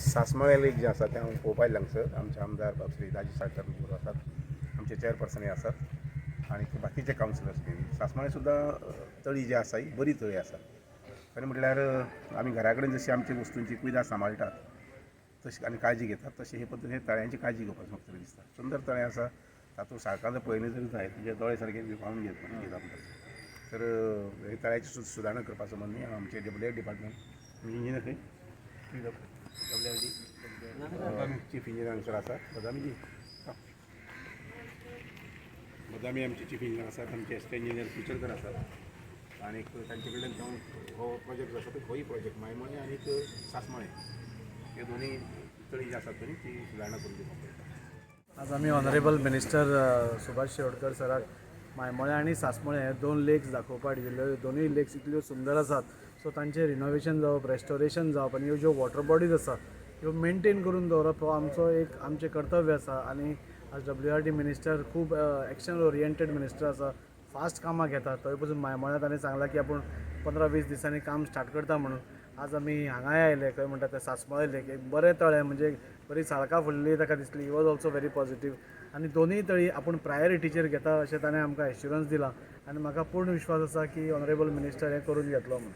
सासमळे लेक जे आसा तें हांव पळोवपाक लागसर आमचे आमदार बाब श्री राजेश साळकार बरोबर आसात, आमचे चेअरपर्सनूय आसात आनी बाकीचे कावन्सिलर्स बीन. सासमळे सुद्दां तळी जी आसा ही बरी तळी आसा. खरें म्हटल्यार आमी घरा कडेन जशी आमची वस्तूंची कुयदाद सांबाळटात तशी आनी काळजी घेतात तशी हे पद्दतीन हे तळ्यांची काळजी घेवपाची म्हाका तरी दिसता. सुंदर तळें आसा, तातूंत साळकार जर पळयलें जरी जायत तुजे दोळे सारके विपावून घेता तर हे तळ्याची सुदारणां करपाचो संबंदी आमचे WR डिपार्टमेंट इंजिनियर खंय चीफ इंजिनियर हांगसर आसा बदामीजी बदामी आमचे चीफ इंजिनियर आसात, आमचे एस्टे इंजिनियर कुचरकर आसात आनी तांचे कडल्यान हो प्रोजेक्ट जो आसा तो होय प्रोजेक्ट मायमोळे आनी सासमळे हे दोनी तळी जी आसात ती सुदारणां करून दिवपाक पडटा. आज आमी ऑनरेबल मिनिस्टर सुभाष शिरोडकर सराक मायमोळे आनी सासमळे हे दोन लेक्स दाखोवपाक गेल्ल्यो. दोनूय लेक्स इतल्यो सुंदर आसात, सो तांचे रिनोवेशन जावप, रेस्टोरेशन जावप आनी ह्यो ज्यो वॉटर बॉडीज आसा ह्यो मेनटेन करून दवरप हो आमचें कर्तव्य आसा. आनी आज WRD मिनिस्टर खूब एक्शन ओरिएंटेड मिनिस्टर आसा, फास्ट कामां घेता. थंय पसून मायमोळ्यांत ताणें सांगलां की आपूण 15-20 दिसांनी काम स्टार्ट करता म्हणून. आज आमी हांगाय आयले, खंय म्हणटा ते सासमळे लेक, एक बरें तळें म्हणजे बरी साळकां फुल्ली ताका दिसली. He was also very positive. आनी दोनूय तळी आपूण प्रायोरिटीचेर घेता अशें ताणें आमकां एश्युरन्स दिला आनी म्हाका पूर्ण विश्वास आसा की ऑनरेबल मिनिस्टर हें करून घेतलो म्हणून.